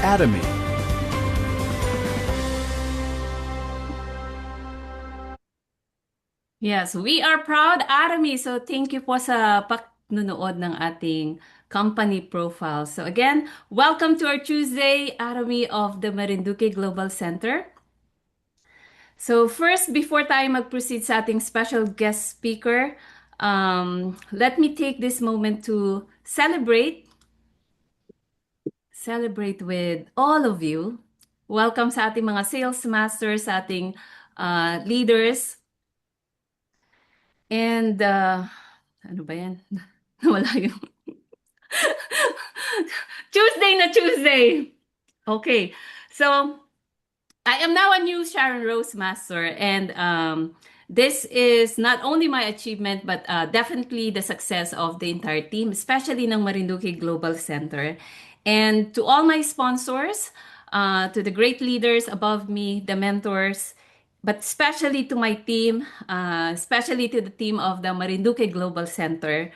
Atomy. Yes, we are proud Atomy. So thank you po sa pagnunood ng ating company profile. So again, welcome to our Tuesday Atomy of the Marinduque Global Center. So first, before tayo mag-proceed sa ating special guest speaker, let me take this moment to celebrate with all of you. Welcome sa ating mga sales masters, sa ating leaders, and ano ba yan? Wala yung Tuesday na Tuesday. Okay. So, I am now a new Sharon Rose Master, and this is not only my achievement, but definitely the success of the entire team, especially ng Marinduque Global Center. And to all my sponsors, to the great leaders above me, the mentors, but especially to my team, especially to the team of the Marinduque Global Center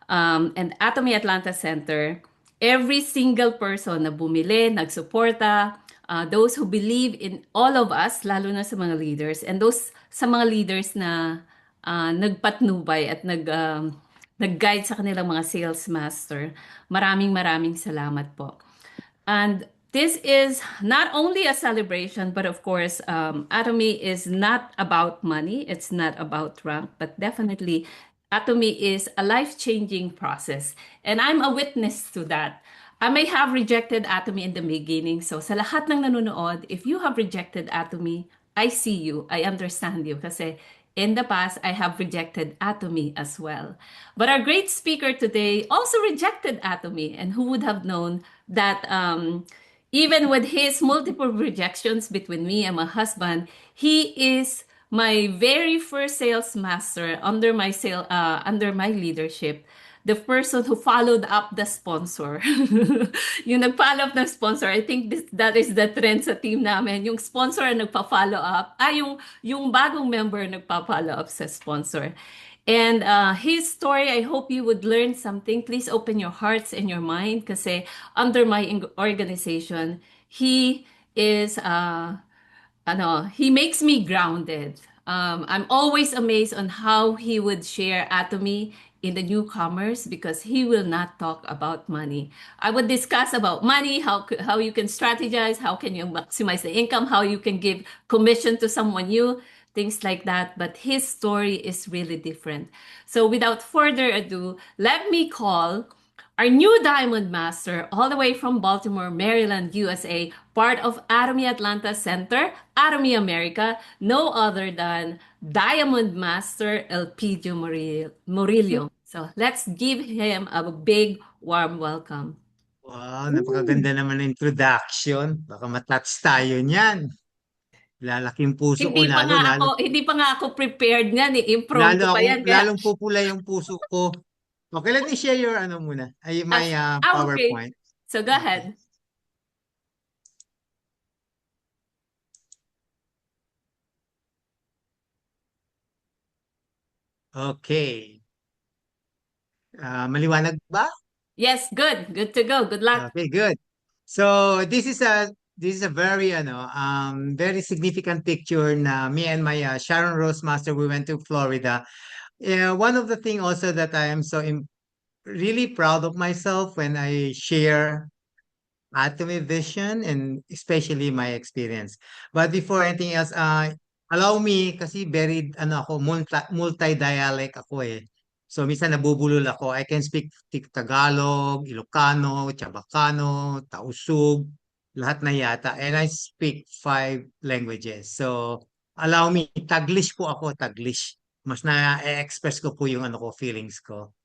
and Atomy Atlanta Center, every single person na bumili, nagsuporta, those who believe in all of us, lalo na sa mga leaders, and those sa mga leaders na nagpatnubay at nag-guide sa kanilang mga sales master. Maraming maraming salamat po. And this is not only a celebration, but of course, Atomy is not about money. It's not about rank, but definitely Atomy is a life-changing process. And I'm a witness to that. I may have rejected Atomy in the beginning. So sa lahat ng nanonood, if you have rejected Atomy, I see you. I understand you. Kasi in the past, I have rejected Atomy as well. But our great speaker today also rejected Atomy. And who would have known that even with his multiple rejections between me and my husband, he is my very first sales master under my leadership, the person who followed up the sponsor. Yung nag-follow up ng sponsor, I think that is the trend sa team namin. Yung sponsor ang nagpa-follow up, yung bagong member nagpa-follow up sa sponsor. And his story, I hope you would learn something. Please open your hearts and your mind kasi under my organization, he is he makes me grounded. I'm always amazed on how he would share Atomy in the newcomers because he will not talk about money. I would discuss about money, how you can strategize, how can you maximize the income, how you can give commission to someone new, things like that. But his story is really different. So without further ado, let me call our new Diamond Master, all the way from Baltimore, Maryland, USA, part of Atomy Atlanta Center, Atomy America, no other than Diamond Master Elpidio Murillo. So let's give him a big, warm welcome. Wow, napakaganda naman ng introduction. Baka matouch tayo niyan. Lalaking puso ko lalo, lalo, Hindi pa nga ako prepared niyan, lalo i-impromptu pa akong, yan. Kaya, lalong pupula yung puso ko. Okay, let me share your ano muna, ay, my okay. PowerPoint. So go Okay. ahead. Okay. Maliwanag ba? Yes, good. Good to go. Good luck. Okay, good. So this is a very very significant picture na me and my Sharon Rose Master, we went to Florida. Yeah, one of the thing also that I am so really proud of myself when I share Atomy vision and especially my experience. But before anything else, allow me kasi very ako multi-dialect ako eh. So minsan nabubulol ako. I can speak Tagalog, Ilocano, Chabacano, Tausug, lahat na yata. And I speak 5 languages. So allow me, Taglish po ako, Taglish. Mas na-express ko po yung feelings ko.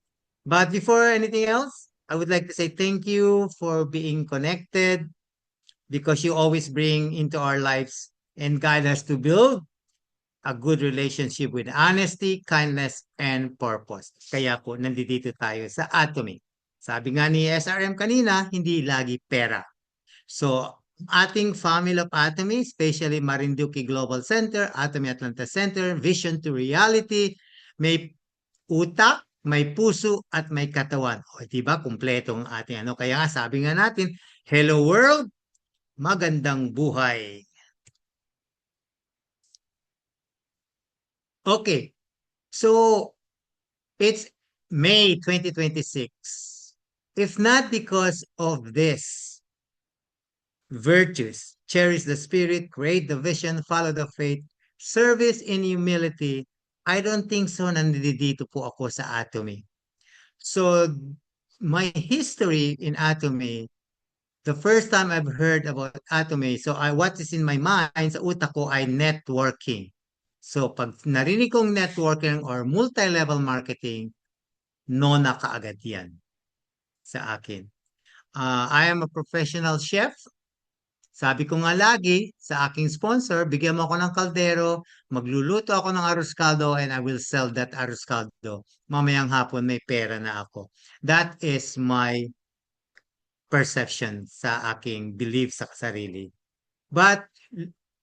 But before anything else, I would like to say thank you for being connected because you always bring into our lives and guide us to build a good relationship with honesty, kindness, and purpose. Kaya po, nandito tayo sa Atomy. Sabi nga ni SRM kanina, hindi lagi pera. So, ating family of Atomy, especially Marinduque Global Center, Atomy Atlanta Center, Vision to Reality, may utak, may puso, at may katawan. O, diba? Kumpleto ang ating ano. Kaya nga, sabi nga natin, hello world, magandang buhay. Okay, so it's May 2026. If not because of this virtues, cherish the spirit, create the vision, follow the faith, service in humility, I don't think so nandito po ako sa Atomy. So my history in Atomy, the first time I've heard about Atomy, so what is in my mind, sa utak ko ay networking. So pag narinig kong networking or multi-level marketing, no na kaagad yan sa akin. I am a professional chef. Sabi ko nga lagi sa aking sponsor, bigyan mo ako ng kaldero, magluluto ako ng arroz caldo, and I will sell that arroz caldo. Mamayang hapon may pera na ako. That is my perception sa aking belief sa sarili. But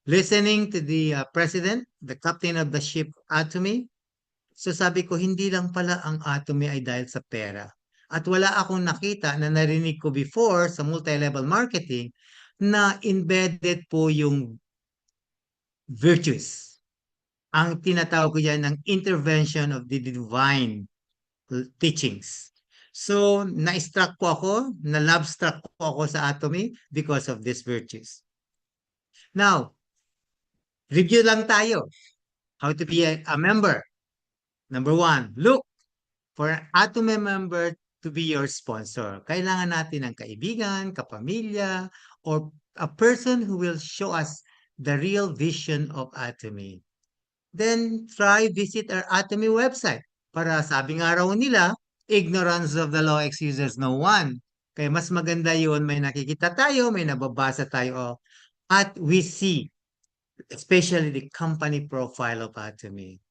listening to the president, the captain of the ship Atomy, so sabi ko, hindi lang pala ang Atomy ay dahil sa pera. At wala akong nakita na narinig ko before sa multi-level marketing na embedded po yung virtues. Ang tinatawag ko yan ng intervention of the divine teachings. So, na-struck po ako, na-love struck po ako sa Atomy because of these virtues. Now, review lang tayo. How to be a member. Number one, look for an Atomy member to be your sponsor. Kailangan natin ng kaibigan, kapamilya, or a person who will show us the real vision of Atomy. Then try visit our Atomy website. Para sabi nga raw nila, ignorance of the law excuses no one. Kaya mas maganda yun, may nakikita tayo, may nababasa tayo, at we see, especially the company profile of Atomy.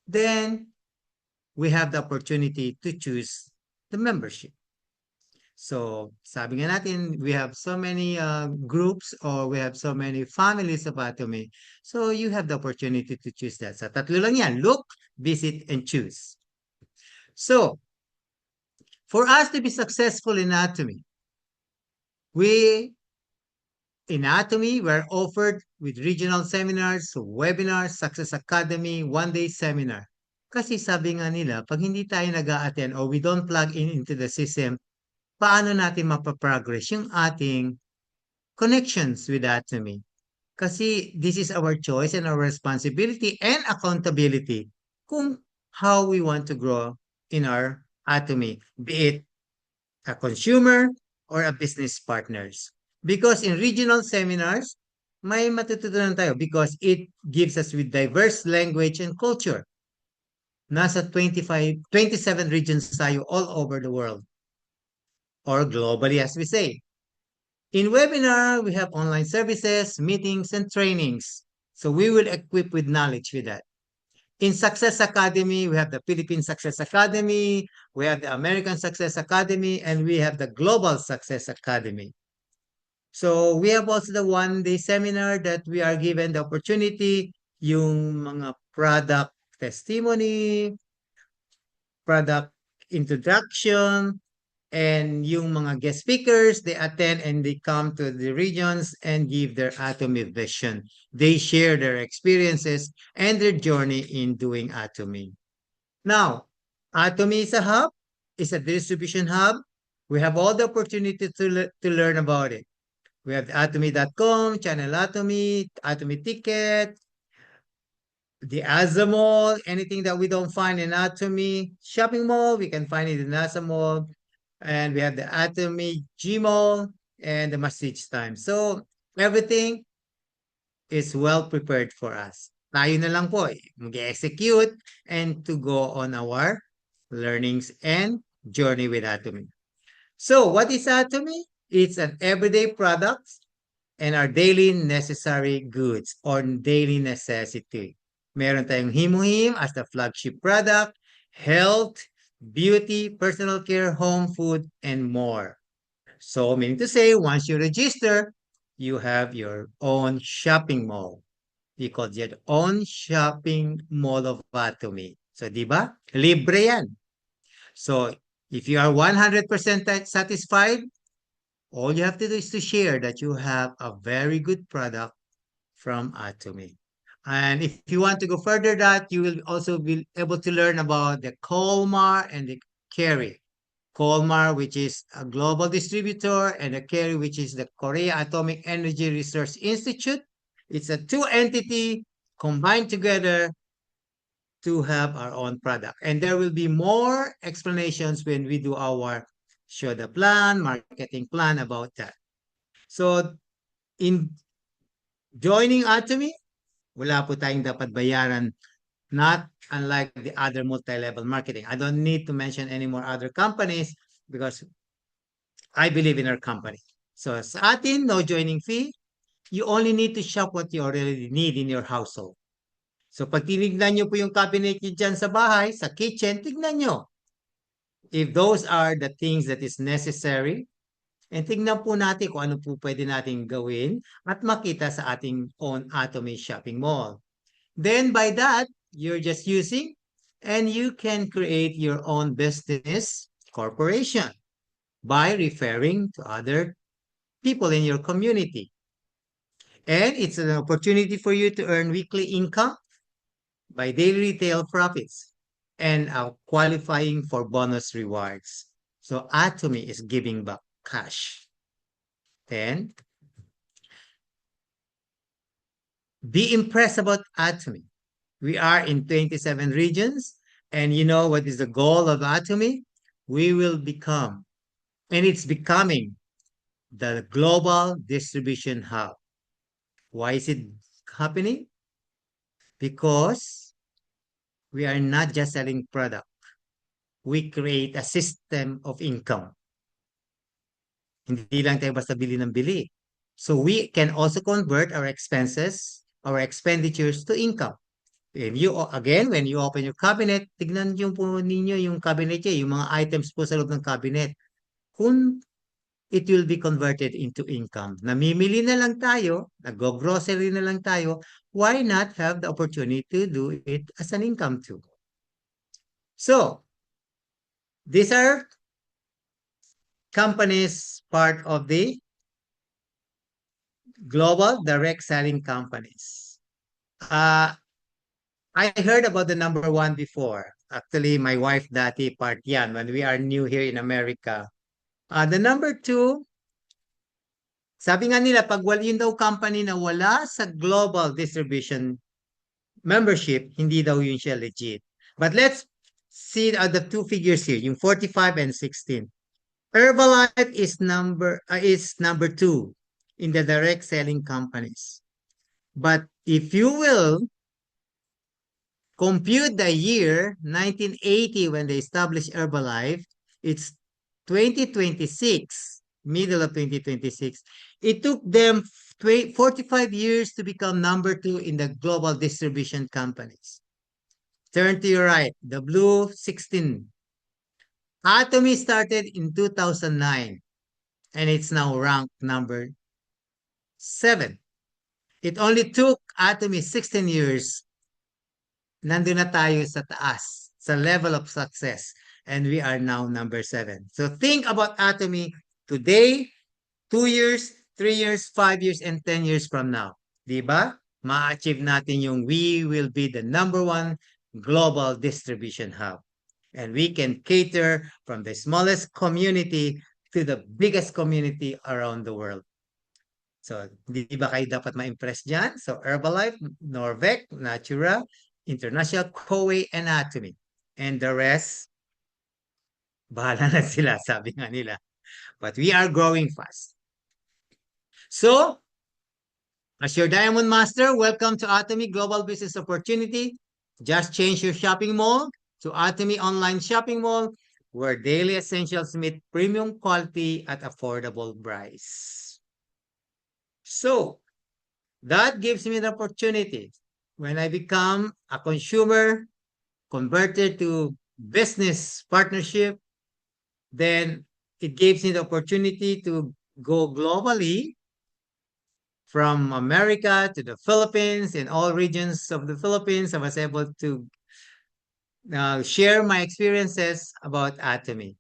Then, we have the opportunity to choose the membership. So, sabi nga natin, we have so many groups or we have so many families of Atomy. So, you have the opportunity to choose that. Sa tatlo lang yan, look, visit, and choose. So, for us to be successful in Atomy, in Atomy, we're offered with regional seminars, webinars, Success Academy, one-day seminar. Kasi sabi nga nila, pag hindi tayo nag-a-attend or we don't plug in into the system, paano natin mapaprogress yung ating connections with Atomy? Kasi this is our choice and our responsibility and accountability kung how we want to grow in our Atomy, be it a consumer or a business partners. Because in regional seminars, may matututunan tayo because it gives us with diverse language and culture. Nasa 27 regions tayo all over the world or globally as we say. In webinar, we have online services, meetings, and trainings. So we will equip with knowledge with that. In Success Academy, we have the Philippine Success Academy, we have the American Success Academy, and we have the Global Success Academy. So we have also the one-day seminar that we are given the opportunity, yung mga product testimony, product introduction, and yung mga guest speakers, they attend and they come to the regions and give their Atomy vision. They share their experiences and their journey in doing Atomy. Now, Atomy is a hub, is a distribution hub. We have all the opportunity to learn about it. We have atomy.com, Channel Atomy, Atomy Ticket, the Asa Mall, anything that we don't find in Atomy shopping mall, we can find it in Asa Mall. And we have the Atomy Gmall and the Message Time. So everything is well prepared for us. Tayo na lang po mag-execute and to go on our learnings and journey with Atomy. So what is Atomy? It's an everyday product and our daily necessary goods or daily necessity. Meron tayong Himuhim as the flagship product, health, beauty, personal care, home food, and more. So meaning to say, once you register, you have your own shopping mall. We call it your own shopping mall of Atomy. So, di ba? Libre yan. So, if you are 100% satisfied, All you have to do is to share that you have a very good product from Atomy. And if you want to go further that, you will also be able to learn about the Colmar and the Carry. Colmar, which is a global distributor, and the Carry, which is the Korea Atomic Energy Research Institute. It's a two entity combined together to have our own product. And there will be more explanations when we do our show the plan, marketing plan about that. So in joining Atomy, wala po tayong dapat bayaran, not unlike the other multi-level marketing. I don't need to mention any more other companies because I believe in our company. So sa atin, no joining fee. You only need to shop what you already need in your household. So pag tinignan nyo po yung cabinet nyo dyan sa bahay, sa kitchen, tignan nyo. If those are the things that is necessary, and tignan po natin kung ano po pwede natin gawin at makita sa ating own Atomy shopping mall. Then by that, you're just using and you can create your own business corporation by referring to other people in your community. And it's an opportunity for you to earn weekly income by daily retail profits and qualifying for bonus rewards. So Atomy is giving back cash. Then be impressed about Atomy. We are in 27 regions, and you know what is the goal of Atomy? We will become, and it's becoming, the global distribution hub. Why is it happening? Because we are not just selling product. We create a system of income. Hindi lang tayo basta bili ng bili. So we can also convert our expenses, our expenditures to income. If you, again, when you open your cabinet, tignan nyo po ninyo yung cabinet niya, yung mga items po sa loob ng cabinet. Kung it will be converted into income. Namimili na lang tayo, nag-grocery na lang tayo, why not have the opportunity to do it as an income too? So, these are companies part of the global direct selling companies. I heard about the number one before. Actually, my wife dati part yan when we are new here in America. The number two, sabi nga nila, pag yun daw company na wala sa global distribution membership, hindi daw yun siya legit. But let's see the two figures here, yung 45 and 16. Herbalife is number two in the direct selling companies. But if you will compute the year 1980 when they established Herbalife, it's 2026, middle of 2026. It took them 45 years to become number two in the global distribution companies. Turn to your right, the blue 16. Atomy started in 2009 and it's now ranked number 7. It only took Atomy 16 years. Nandun na tayo sa taas, sa level of success. And we are now number 7. So think about Atomy today, 2 years, 3 years, 5 years, and 10 years from now. Diba? Ma-achieve natin yung we will be the number 1 global distribution hub. And we can cater from the smallest community to the biggest community around the world. So, di ba kayo dapat ma-impress dyan? So, Herbalife, Norvec, Natura, International, Koei, and Atomy. And the rest, bahala na sila, sabi nga nila. But we are growing fast. So, as your Diamond Master, welcome to Atomy Global Business Opportunity. Just change your shopping mall to Atomy Online Shopping Mall, where daily essentials meet premium quality at affordable price. So, that gives me the opportunity when I become a consumer, converted to business partnership, then it gives me the opportunity to go globally from America to the Philippines, in all regions of the Philippines. I was able to share my experiences about Atomy.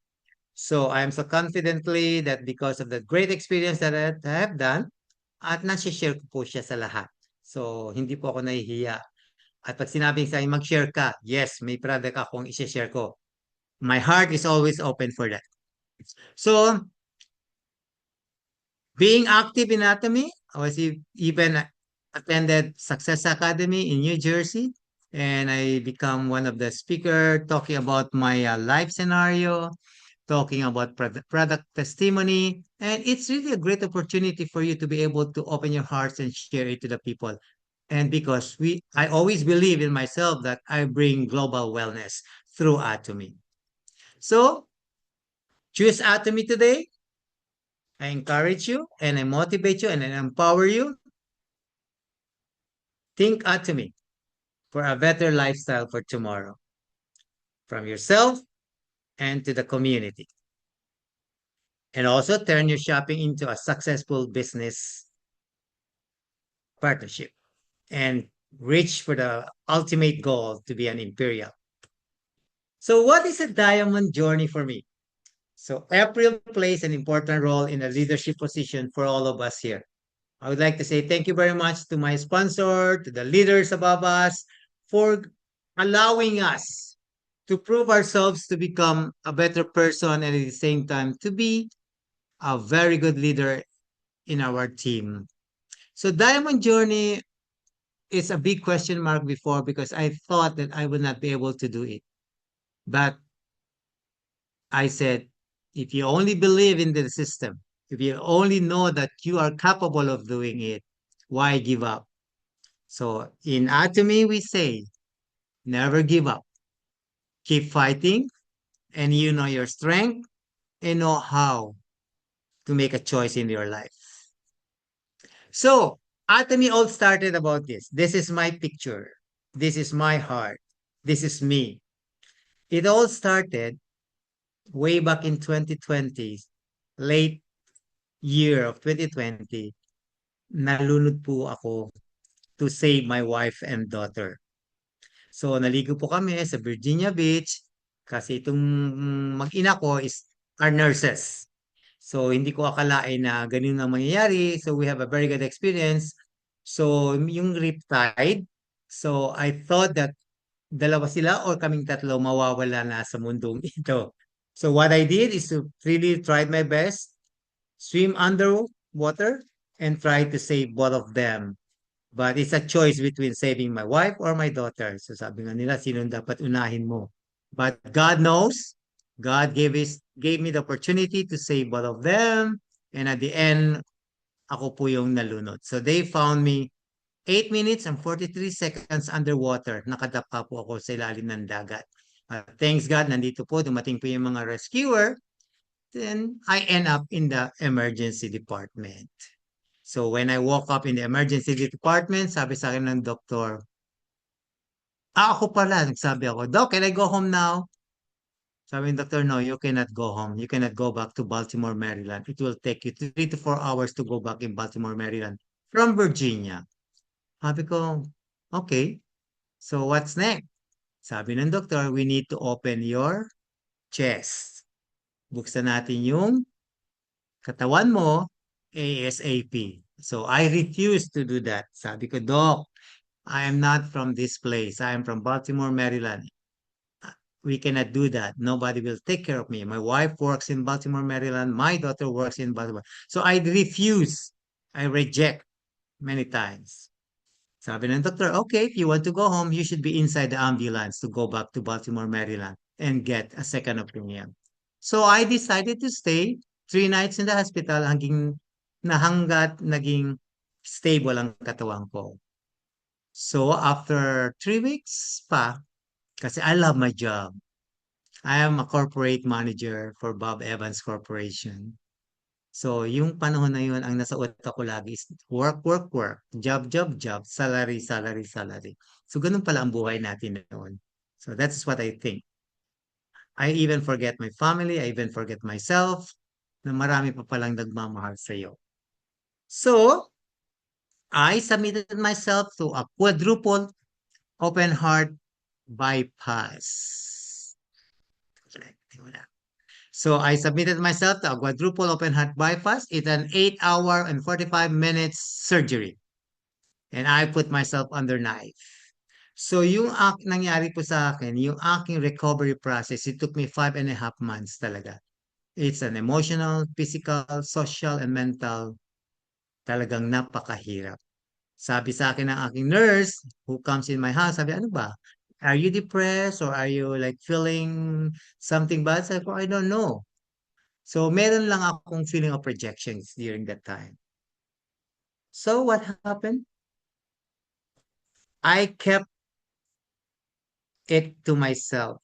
So I am so confidently that because of the great experience that I have done, at nasi-share ko po siya sa lahat. So hindi po ako nahihiya. At pag sinabing sa'kin mag-share ka, yes, may product akong i-share ko. My heart is always open for that. So being active in anatomy, I was even attended Success Academy in New Jersey, and I become one of the speaker talking about my life scenario, talking about product testimony, and it's really a great opportunity for you to be able to open your hearts and share it to the people. And because I always believe in myself that I bring global wellness through Atomy. So choose Atomy today. I encourage you and I motivate you and I empower you. Think Atomy for a better lifestyle for tomorrow from yourself and to the community. And also turn your shopping into a successful business partnership and reach for the ultimate goal to be an imperial. So, what is a diamond journey for me? So, April plays an important role in a leadership position for all of us here. I would like to say thank you very much to my sponsor, to the leaders above us for allowing us to prove ourselves to become a better person and at the same time to be a very good leader in our team. So, Diamond Journey is a big question mark before because I thought that I would not be able to do it. But I said, if you only believe in the system, if you only know that you are capable of doing it, why give up? So in Atomy, we say, never give up. Keep fighting, and you know your strength and know how to make a choice in your life. So Atomy all started about this. This is my picture. This is my heart. This is me. It all started way back in 2020, late year of 2020. Nalunod po ako to save my wife and daughter. So naligo po kami sa Virginia Beach kasi itong mag-ina ko is are nurses. So hindi ko akalain na ganun ang mangyayari. So we have a very good experience. So yung riptide, so I thought that dalawa sila or kaming tatlo mawawala na sa mundong ito. So what I did is to really try my best, swim underwater and try to save both of them. But it's a choice between saving my wife or my daughter. So sabi nga nila, sino dapat unahin mo? But God knows. God gave me the opportunity to save both of them. And at the end, ako po yung nalunod. So they found me 8 minutes and 43 seconds underwater. Nakadapa po ako sa ilalim ng dagat. Thanks God, nandito po, dumating po yung mga rescuer. Then I end up in the emergency department. So when I woke up in the emergency department, sabi sa akin ng doktor, ako pala, nagsabi ako, Doc, can I go home now? Sabi ng doktor, no, you cannot go home. You cannot go back to Baltimore, Maryland. It will take you 3 to 4 hours to go back in Baltimore, Maryland from Virginia. Sabi ko, okay, so what's next? Sabi ng doktor, we need to open your chest. Buksan natin yung katawan mo ASAP. So I refuse to do that. Sabi ko, Doc, I am not from this place. I am from Baltimore, Maryland. We cannot do that. Nobody will take care of me. My wife works in Baltimore, Maryland. My daughter works in Baltimore. So I refuse. I reject many times. Sabi ng doctor, okay, if you want to go home, you should be inside the ambulance to go back to Baltimore, Maryland and get a second opinion. So I decided to stay 3 nights in the hospital hanggat naging stable ang katawan ko. So after 3 weeks pa, kasi I love my job. I am a corporate manager for Bob Evans Corporation. So, yung panahon na yun, ang nasa utak ko lagi is work, work, work, job, job, job, salary, salary, salary. So, ganun pala ang buhay natin noon. So, that's what I think. I even forget my family, I even forget myself, na marami pa palang nagmamahal sa iyo. So, I submitted myself to a quadruple open heart bypass. So I submitted myself to a quadruple open heart bypass. It's an 8 hour and 45 minutes surgery. And I put myself under knife. So yung nangyari po sa akin, yung aking recovery process, it took me 5.5 months talaga. It's an emotional, physical, social, and mental, talagang napakahirap. Sabi sa akin ng aking nurse who comes in my house, sabi, ano ba? Are you depressed or are you like feeling something bad? Sabi ko, I don't know. So meron lang akong feeling of rejections during that time. So what happened? I kept it to myself.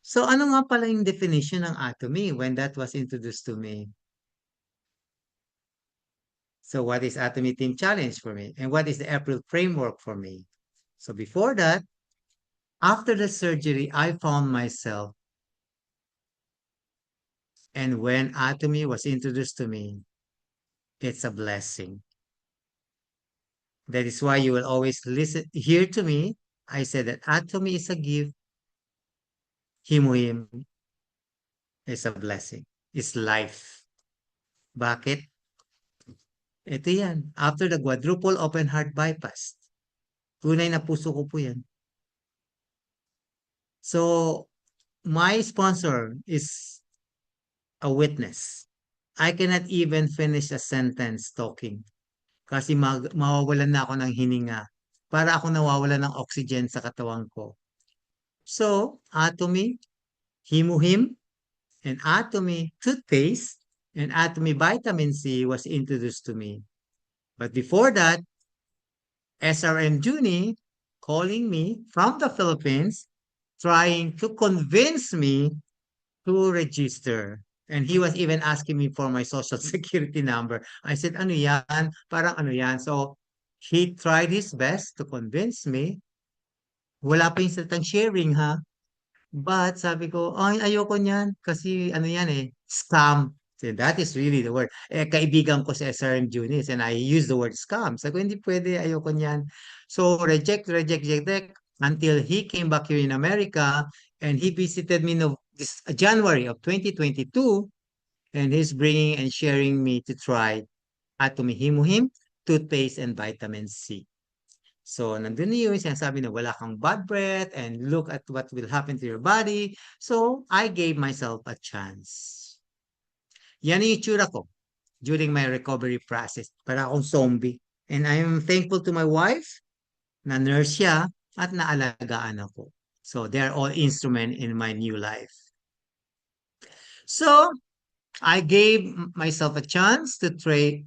So ano nga pala yung definition ng atomy when that was introduced to me? So what is Atomy Team Challenge for me? And what is the April framework for me? So before that, after the surgery, I found myself. And when Atomy was introduced to me, it's a blessing. That is why you will always listen, hear to me. I said that Atomy is a gift. Himuhim is a blessing. It's life. Bakit? Ito yan. After the quadruple open heart bypass. Tunay na puso ko po yan. So, my sponsor is a witness. I cannot even finish a sentence talking kasi mawawalan na ako ng hininga para ako nawawalan ng oxygen sa katawan ko. So, Atomy, Himuhim, and Atomy toothpaste, and Atomy vitamin C was introduced to me. But before that, SRM Juni calling me from the Philippines, trying to convince me to register. And he was even asking me for my social security number. I said, ano yan? Parang ano yan? So, he tried his best to convince me. Wala pa yung salitang sharing, ha? But sabi ko, ay, ayoko niyan. Kasi ano yan eh, scam. So, that is really the word. Kaibigan ko si SRM Junis and I use the word scam. Sabi ko, hindi pwede, ayoko niyan. So, reject, until he came back here in America and he visited me no, this January of 2022 and he's bringing and sharing me to try Atomy Himuhim, toothpaste, and vitamin C. So, nandun na yun, sinasabi na wala kang bad breath and look at what will happen to your body. So, I gave myself a chance. Yan yung itsura ko during my recovery process. Para akong zombie. And I am thankful to my wife na nurse siya at naalagaan ako. So, they're all instrument in my new life. So, I gave myself a chance to try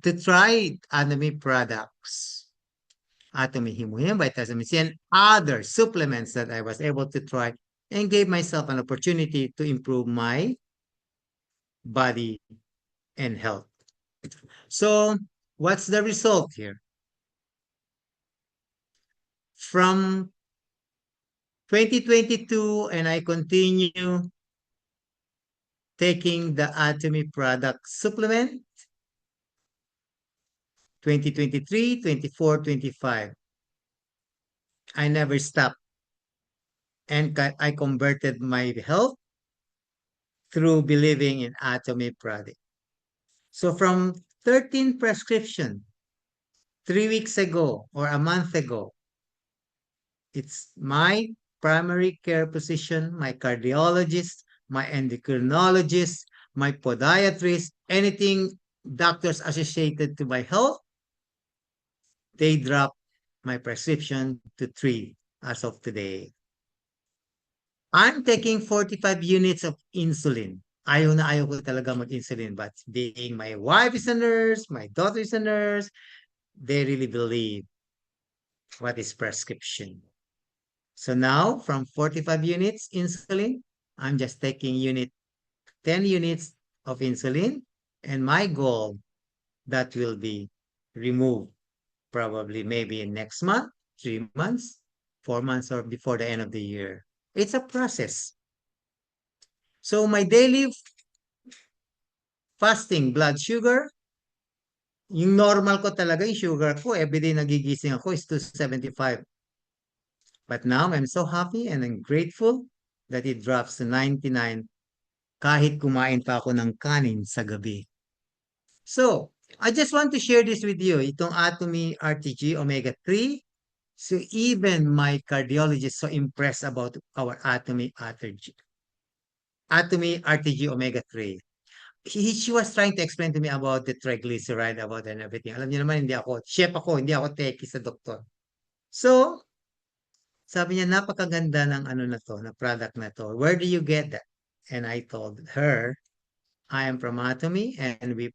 Atomy products. Atomy Himuhim, vitamin C, and other supplements that I was able to try and gave myself an opportunity to improve my body and health. So, what's the result here? From 2022, and I continue taking the Atomy product supplement, 2023, 24, 25. I never stopped. And I converted my health through believing in Atomy product. So from 13 prescription 3 weeks ago or a month ago, it's my primary care physician, my cardiologist, my endocrinologist, my podiatrist, anything doctors associated to my health, they drop my prescription to 3 as of today. I'm taking 45 units of insulin. Ayaw na ayaw ko talaga mag-insulin. But being my wife is a nurse, my daughter is a nurse, they really believe what is prescription. So now, from 45 units insulin, I'm just taking 10 units of insulin. And my goal, that will be removed probably maybe in next month, 3 months, 4 months, or before the end of the year. It's a process. So my daily fasting blood sugar, yung normal ko talaga, yung sugar ko, everyday nagigising ako is 275. But now I'm so happy and I'm grateful that it drops to 99 kahit kumain pa ako ng kanin sa gabi. So, I just want to share this with you, itong Atomy RTG Omega 3. So even my cardiologist so impressed about our Atomy RTG. Atomy RTG Omega 3. She was trying to explain to me about the triglyceride, about and everything. Alam niyo naman, hindi ako, chef ako, hindi ako techie sa doktor. So, sabi niya, napakaganda ng ano na to, na product na to. Where do you get that? And I told her, I am from Atomy and we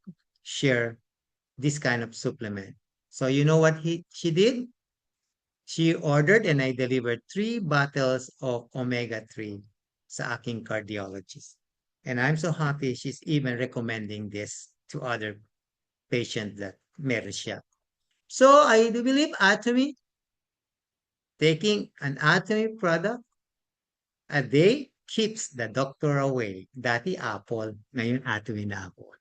share this kind of supplement. So you know what she did? She ordered and I delivered 3 bottles of omega-3 sa aking cardiologist. And I'm so happy she's even recommending this to other patients that meron siya. So I do believe Atomy, taking an Atomy product a day keeps the doctor away. Dati apple, ngayon Atomy na apple.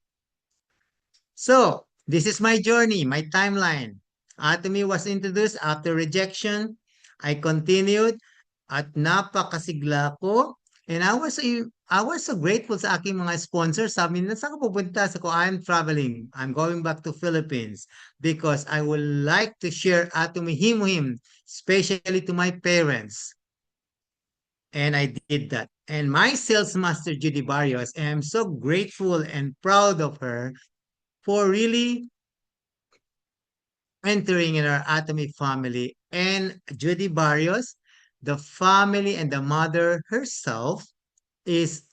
So, this is my journey, my timeline. Atomy was introduced after rejection. I continued at napakasigla ko. And I was so grateful sa aking mga sponsors. Sabi nila, saan ka pupunta? Sabi ko, I'm traveling. I'm going back to Philippines because I would like to share Atomy Himuhim, especially to my parents. And I did that. And my sales master, Judy Barrios, I am so grateful and proud of her for really entering in our Atomy family. And Judy Barrios, the family and the mother herself is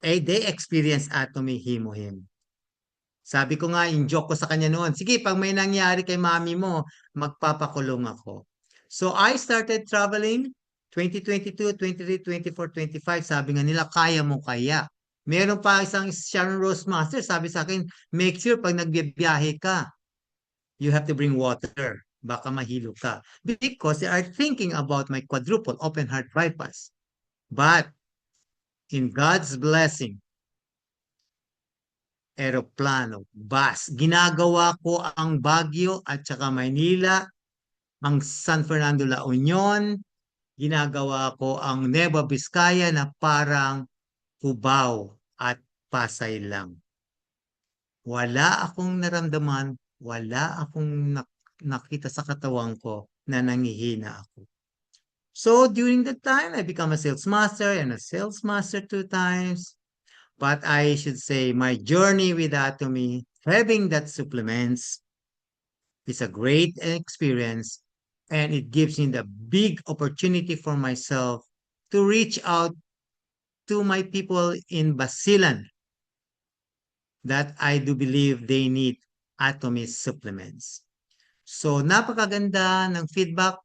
they experience Atomy Himuhim. Sabi ko nga, yung joke ko sa kanya noon, sige, pag may nangyari kay mami mo, magpapakulong ako. So I started traveling 2022, 23, 24, 25. Sabi nga nila, kaya mo kaya. Meron pa isang Sharon Rose Master, sabi sa akin, make sure pag nagbibiyahe ka, you have to bring water. Baka mahilo ka. Because they are thinking about my quadruple open heart bypass. But in God's blessing, eroplano, bus, ginagawa ko ang Baguio at saka Maynila, ang San Fernando La Union, ginagawa ko ang Nueva Vizcaya na parang Cubao at Pasay lang. Wala akong naramdaman, wala akong nakita sa katawan ko na nangihina ako. So during that time, I become a sales master and a sales master 2 times. But I should say my journey with Atomy, having that supplements is a great experience and it gives me the big opportunity for myself to reach out to my people in Basilan that I do believe they need Atomy supplements. So napakaganda ng feedback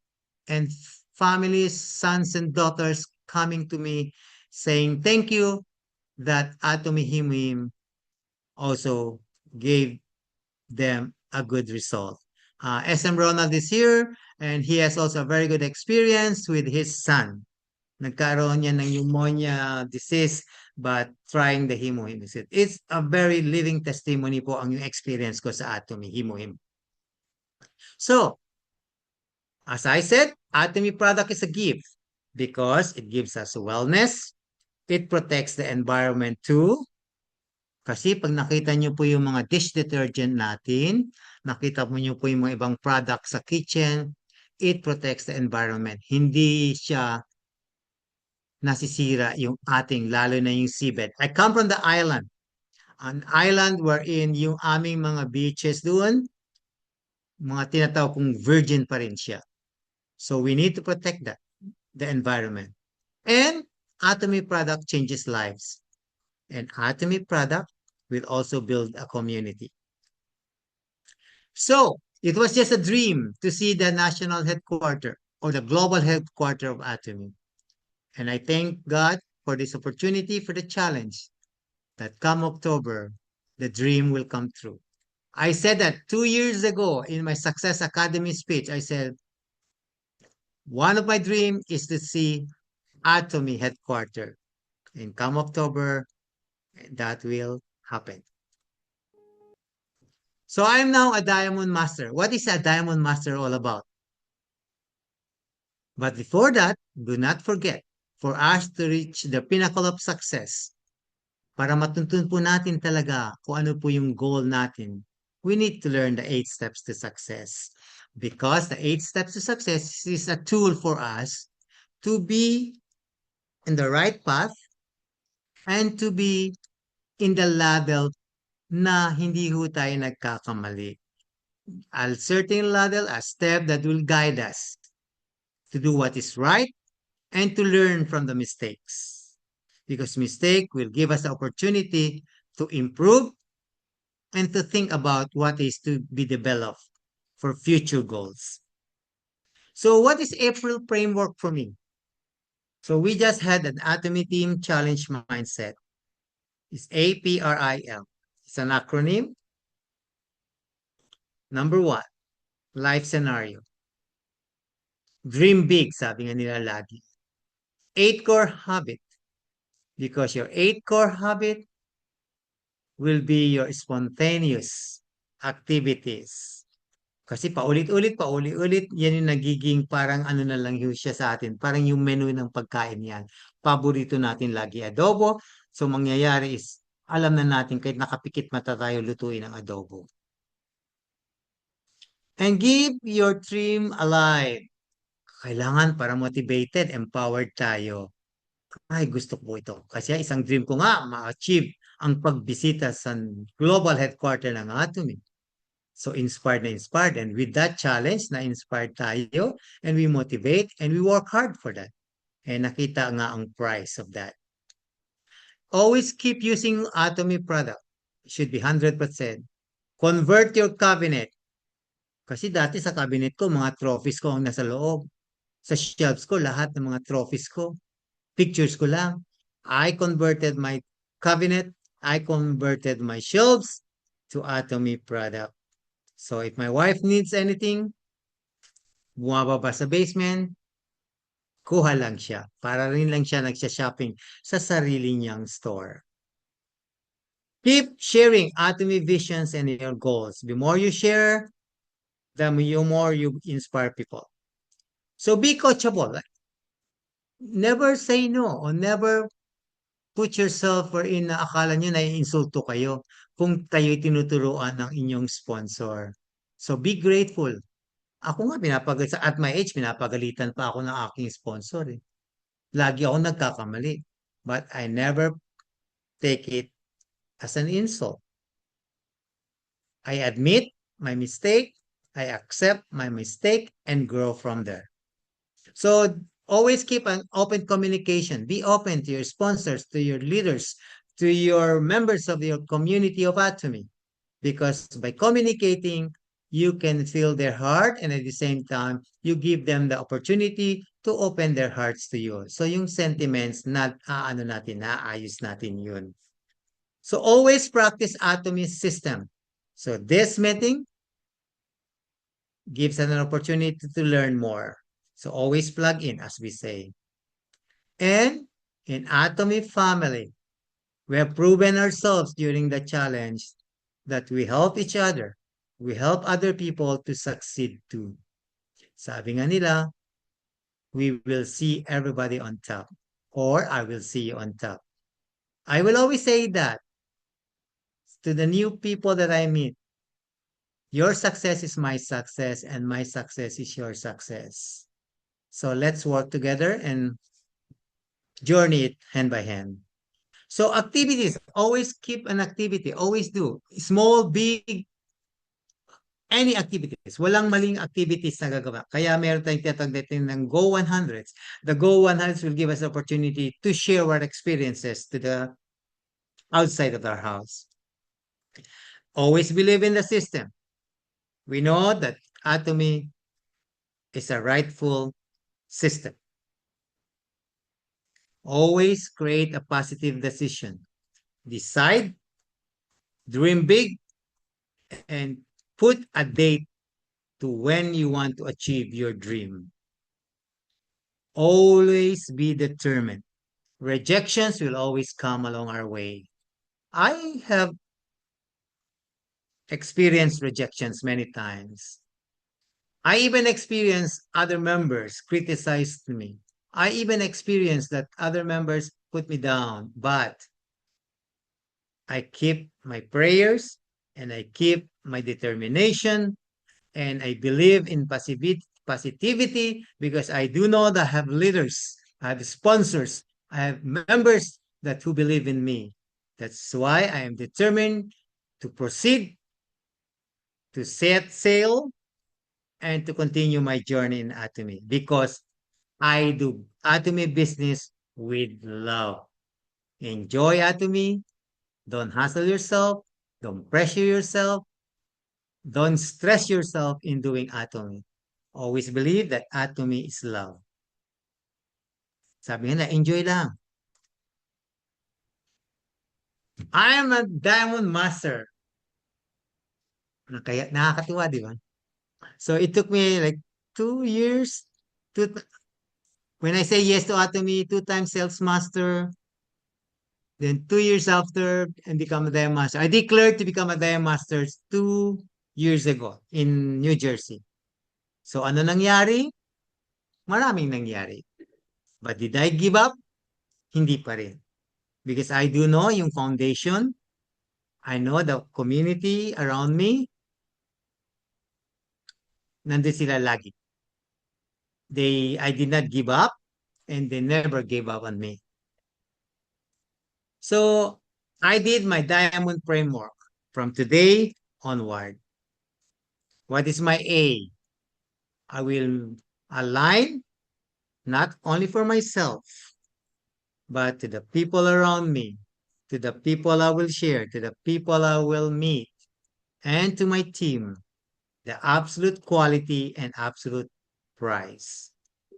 and families, sons and daughters coming to me saying thank you that Atomy Himuhim also gave them a good result. SM Ronald is here and he has also a very good experience with his son. Nagkaroon niya ng pneumonia disease but trying the Himuhim. It's a very living testimony po ang yung experience ko sa Atomy Himuhim. So, as I said, Atomy product is a gift because it gives us wellness. It protects the environment too. Kasi pag nakita nyo po yung mga dish detergent natin, nakita mo nyo po yung mga ibang products sa kitchen, it protects the environment. Hindi siya nasisira yung ating, lalo na yung seabed. I come from the island. An island wherein yung aming mga beaches doon, mga tinatawag kong virgin pa rin siya. So we need to protect that, the environment. And Atomy product changes lives. And Atomy product will also build a community. So it was just a dream to see the national headquarters or the global headquarters of Atomy. And I thank God for this opportunity, for the challenge that come October, the dream will come true. I said that 2 years ago in my Success Academy speech, I said, one of my dreams is to see Atomy headquarters. And come October, that will happen. So I am now a Diamond Master. What is a Diamond Master all about? But before that, do not forget, for us to reach the pinnacle of success, para matuntun po natin talaga kung ano po yung goal natin, we need to learn the 8 steps to success. Because the 8 steps to success is a tool for us to be in the right path and to be in the ladder na hindi ho tayo nagkakamali. A certain ladder, a step that will guide us to do what is right and to learn from the mistakes. Because mistake will give us the opportunity to improve and to think about what is to be developed for future goals. So what is April framework for me? So we just had an Atomy Team Challenge Mindset. It's APRIL. It's an acronym. Number 1, life scenario. Dream big, sabi nga nila lagi. 8 core habit. Because your 8 core habit will be your spontaneous activities. Kasi paulit-ulit, yan yung nagiging parang ano na lang yun siya sa atin. Parang yung menu ng pagkain yan. Paborito natin lagi adobo. So mangyayari is, alam na natin kahit nakapikit mata tayo lutuin ang adobo. And give your dream alive. Kailangan para motivated, empowered tayo. Ay, gusto ko ito. Kasi isang dream ko nga, ma-achieve ang pagbisita sa global headquarter ng Atomy. So inspired na inspired. And with that challenge, na-inspired tayo and we motivate and we work hard for that. And nakita nga ang price of that. Always keep using Atomy product. It should be 100%. Convert your cabinet. Kasi dati sa cabinet ko, mga trophies ko ang nasa loob. Sa shelves ko, lahat ng mga trophies ko. Pictures ko lang. I converted my cabinet. I converted my shelves to Atomy product. So if my wife needs anything, bumababa sa basement, kuha lang siya. Para rin lang siya nagsha-shopping sa sarili niyang store. Keep sharing Atomy visions and your goals. The more you share, the more you inspire people. So be coachable. Never say no or never put yourself wherein na akala nyo na insulto kayo kung kayo'y tinuturuan ng inyong sponsor. So be grateful. Ako nga, at my age, pinapagalitan pa ako ng aking sponsor. Eh. Lagi ako nagkakamali. But I never take it as an insult. I admit my mistake, I accept my mistake, and grow from there. So always keep an open communication. Be open to your sponsors, to your leaders, to your members of your community of Atomy. Because by communicating, you can feel their heart and at the same time, you give them the opportunity to open their hearts to you. So yung sentiments, naayos natin yun. So always practice Atomy system. So this meeting gives an opportunity to learn more. So always plug in, as we say. And in Atomy family, we have proven ourselves during the challenge that we help each other. We help other people to succeed too. Sabi nga nila, we will see everybody on top. Or I will see you on top. I will always say that to the new people that I meet. Your success is my success and my success is your success. So let's work together and journey it hand by hand. So activities, always keep an activity, always do. Small, big, any activities. Walang maling activities na gagawa. Kaya meron tayong tinatawag ng Go 100s. The Go 100s will give us the opportunity to share our experiences to the outside of our house. Always believe in the system. We know that Atomy is a rightful system. Always create a positive decision. Decide, dream big, and put a date to when you want to achieve your dream. Always be determined. Rejections will always come along our way. I have experienced rejections many times. I even experienced other members criticized me. I even experienced that other members put me down, but I keep my prayers and I keep my determination and I believe in positivity because I do know that I have leaders, I have sponsors, I have members that who believe in me. That's why I am determined to proceed, to set sail, and to continue my journey in Atomy because I do Atomy business with love. Enjoy Atomy. Don't hustle yourself. Don't pressure yourself. Don't stress yourself in doing Atomy. Always believe that Atomy is love. Sabi nga na, enjoy lang. I am a diamond master. Kaya nakakatuwa, di ba? So it took me like 2 years to when I say yes to Atomy, 2 times sales master, then 2 years after and become a diamond master. I declared to become a diamond master 2 years ago in New Jersey. So ano nangyari? Maraming nangyari. But did I give up? Hindi pa rin. Because I do know yung foundation. I know the community around me. Nandun sila lagi. I did not give up and they never gave up on me. So I did my diamond framework from today onward. What is my A? I will align not only for myself, but to the people around me, to the people I will share, to the people I will meet, and to my team, the absolute quality and absolute price.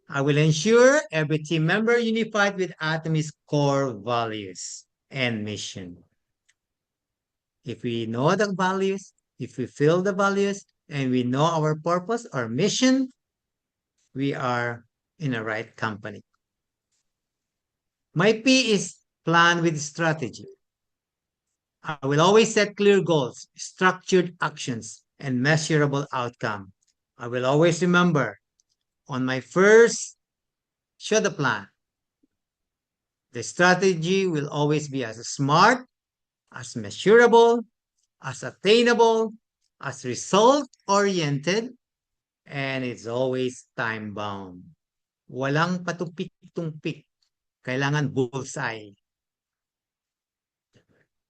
I will ensure every team member unified with Atomy's core values and mission. If we know the values, if we feel the values, and we know our purpose or mission, we are in the right company. My P is plan with strategy. I will always set clear goals, structured actions, and measurable outcome. I will always remember on my first show the plan. The strategy will always be as smart, as measurable, as attainable, as result oriented, and it's always time bound. Walang patumpik-tumpik. Kailangan bullseye.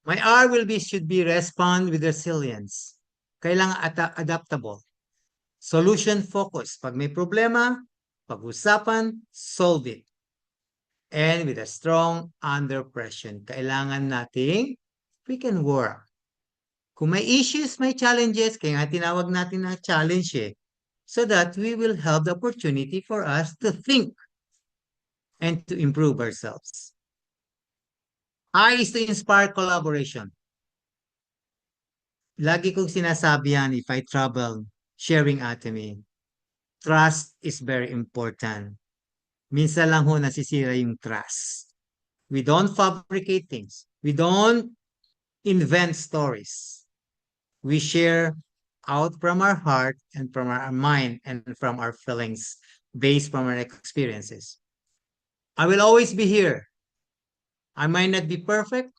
My R should be respond with resilience. Kailangan adaptable. Solution focus. Pag may problema, pag-usapan, solve it. And with a strong under pressure. Kailangan nating we can work. Kung may issues, may challenges, kaya nga tinawag natin na challenge eh. So that we will have the opportunity for us to think and to improve ourselves. I is to inspire collaboration. Lagi kong sinasabi yan if I travel sharing Atomy. Trust is very important. Minsan lang ho nasisira yung trust. We don't fabricate things. We don't invent stories. We share out from our heart and from our mind and from our feelings based from our experiences. I will always be here. I might not be perfect,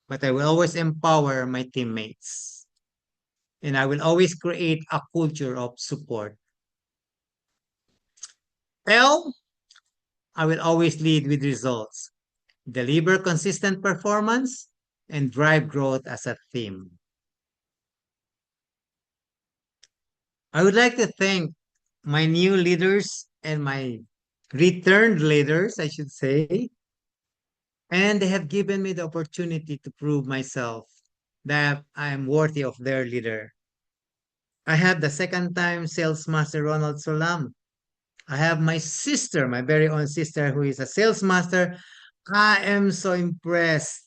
but I will always empower my teammates. And I will always create a culture of support. L, I will always lead with results, deliver consistent performance, and drive growth as a theme. I would like to thank my new leaders and my returned leaders, I should say, and they have given me the opportunity to prove myself that I am worthy of their leader. I have the second time sales master Ronald Solam. I have my sister, my very own sister, who is a sales master. I am so impressed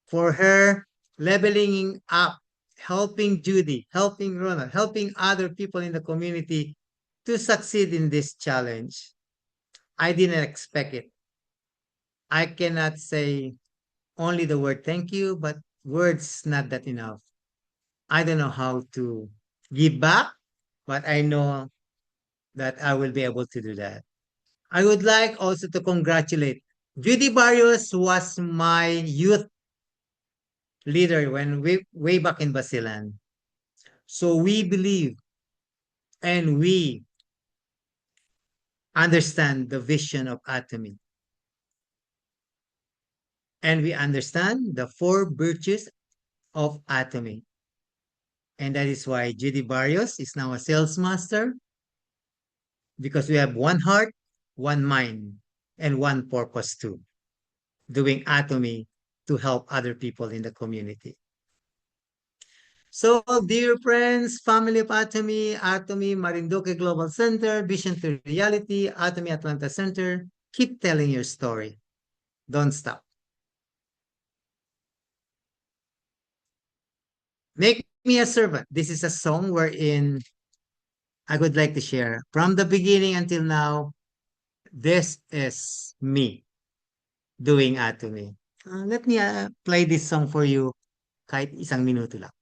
for her leveling up, helping Judy, helping Ronald, helping other people in the community to succeed in this challenge. I didn't expect it. I cannot say only the word thank you, but words not that enough. I don't know how to give back, but I know that I will be able to do that. I would like also to congratulate Judy Barrios was my youth leader when way back in Basilan. So we believe and we understand the vision of Atomy. And we understand the four virtues of Atomy. And that is why Judy Barrios is now a sales master because we have one heart, one mind, and one purpose too, doing Atomy to help other people in the community. So, dear friends, family of Atomy, Atomy Marinduque Global Center, Vision to Reality, Atomy Atlanta Center, keep telling your story. Don't stop. Make me a servant. This is a song wherein I would like to share. From the beginning until now, this is me doing Atomy. Let me play this song for you kahit isang minuto lang.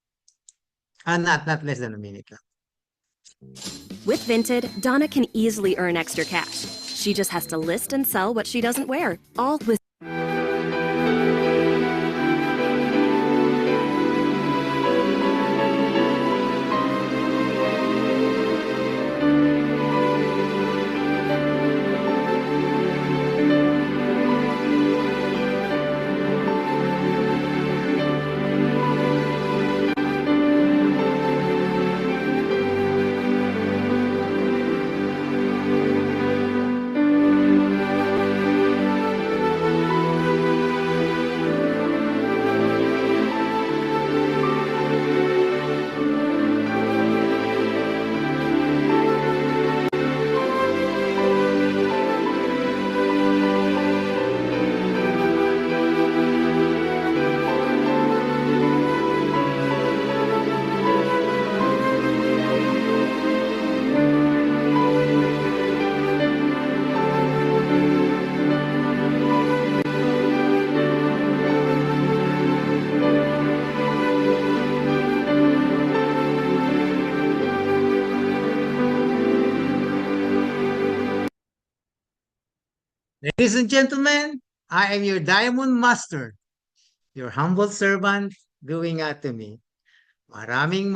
Not less than a minute lang. With Vinted, Donna can easily earn extra cash. She just has to list and sell what she doesn't wear, all with Ladies and gentlemen, I am your Diamond Master, your humble servant doing Atomy. Maraming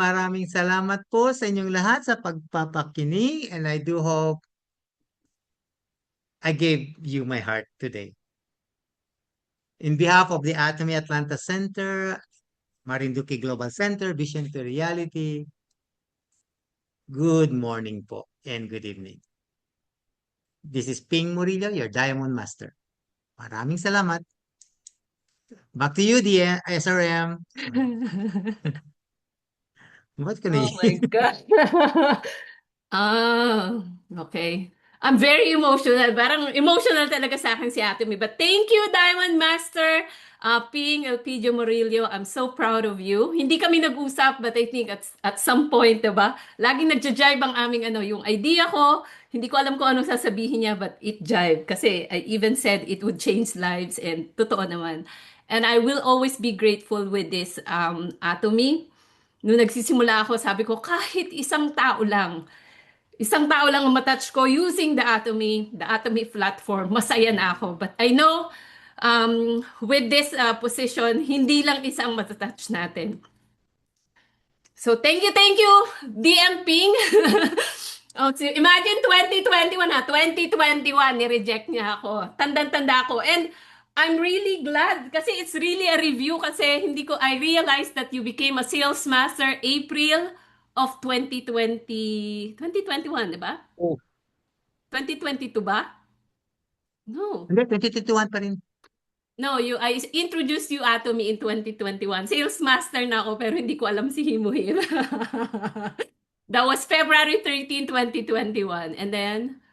salamat po sa inyong lahat sa pagpapakinig and I do hope I gave you my heart today. In behalf of the Atomy Atlanta Center, Marinduque Global Center, Vision to Reality, good morning po and good evening. This is Ping Murillo, your Diamond Master. Maraming salamat. Back to you, SRM. What can I Oh my God. Ah, okay. I'm very emotional. Parang emotional talaga sa akin si Ate Mi. But thank you, Diamond Master, Ping Elpidio Murillo. I'm so proud of you. Hindi kami nag-usap, but I think at some point, diba? Laging nagja-jive ang aming yung idea ko. Hindi ko alam kung anong sasabihin niya, but it jive. Kasi I even said it would change lives and totoo naman. And I will always be grateful with this Atomy. Nung nagsisimula ako, sabi ko, kahit isang tao lang ang matouch ko using the Atomy platform, masaya na ako. But I know, with this position, hindi lang isang matatouch natin. So, thank you, DM Ping. Oh, so imagine 2021 2021, ni-reject niya ako. Tandang-tanda ako. And I'm really glad kasi it's really a review kasi I realized that you became a sales master April of 2020, 2021, di ba? Oh, 2022 ba? No. hindi, 2021 pa rin. No, I introduced you Atomy in 2021. Sales master na ako pero hindi ko alam si Himuhir. That was February 13, 2021. And then,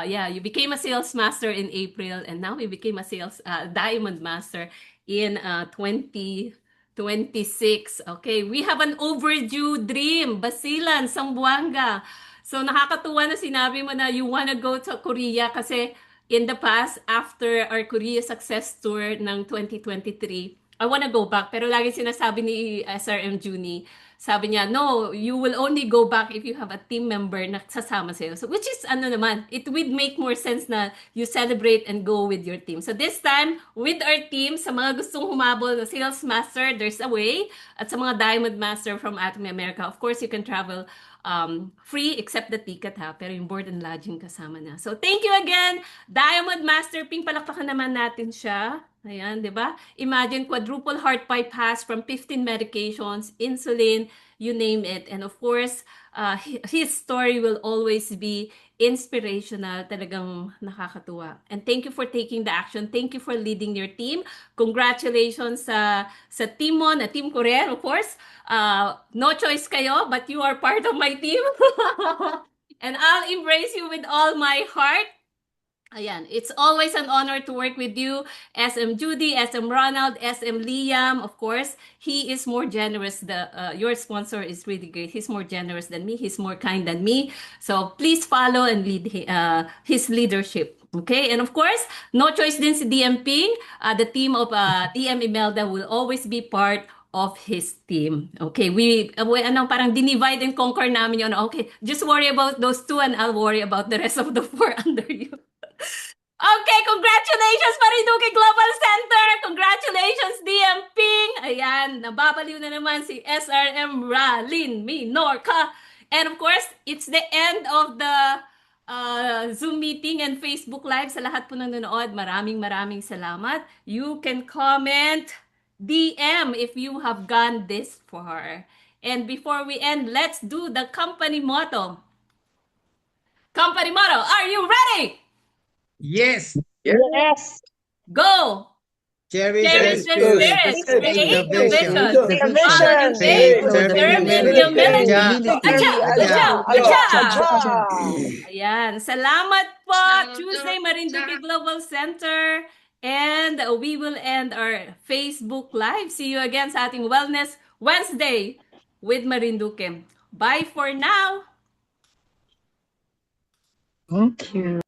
yeah, you became a sales master in April, and now you became a sales diamond master in 2026. Okay, we have an overdue dream. Basilan, Zamboanga. So nakakatuwa na sinabi mo na you wanna go to Korea kasi in the past, after our Korea success tour ng 2023, I wanna go back. Pero lagi sinasabi ni SRM Juni, Sabi niya, no, you will only go back if you have a team member na sasama sa'yo. So, which is, ano naman, it would make more sense na you celebrate and go with your team. So, this time, with our team, sa mga gustong humabol na Sales Master, there's a way. At sa mga Diamond Master from Atomy America, of course, you can travel free except the ticket ha, pero yung board and lodging kasama na. So thank you again, Diamond Master Ping, palakpakan naman natin siya. Ayan, di ba? Imagine quadruple heart bypass from 15 medications, insulin, you name it. And of course, his story will always be inspirational, talagang nakakatuwa. And thank you for taking the action. Thank you for leading your team. Congratulations sa team mo, na Team Korean, of course. No choice kayo, but you are part of my team. And I'll embrace you with all my heart. Ayan, it's always an honor to work with you, SM Judy, SM Ronald, SM Liam. Of course, he is more generous. Your sponsor is really great. He's more generous than me. He's more kind than me. So please follow and lead his leadership. Okay, and of course, no choice din si DM Ping. The team of DM Imelda will always be part of his team. Okay, we parang dinivide and conquer namin yun. Okay, just worry about those two and I'll worry about the rest of the four under you. Okay, congratulations Marinduque Global Center! Congratulations DM Ping! Ayan, nababaliw na naman si SRM Ralin Minorca. And of course, it's the end of the Zoom meeting and Facebook Live. Sa lahat po ng nanonood, maraming salamat. You can comment, DM if you have gone this far. And before we end, let's do the company motto. Company motto, are you ready? Yes. Yes. Go! Cherish Cherish the the spirit, spirit, create the vision, the follow the faith, serve in humility. Acha! Ayan, salamat po, Tuesday Marinduque Global Center. And we will end our Facebook Live. See you again sa ating Wellness Wednesday with Marinduque. Bye for now! Thank you.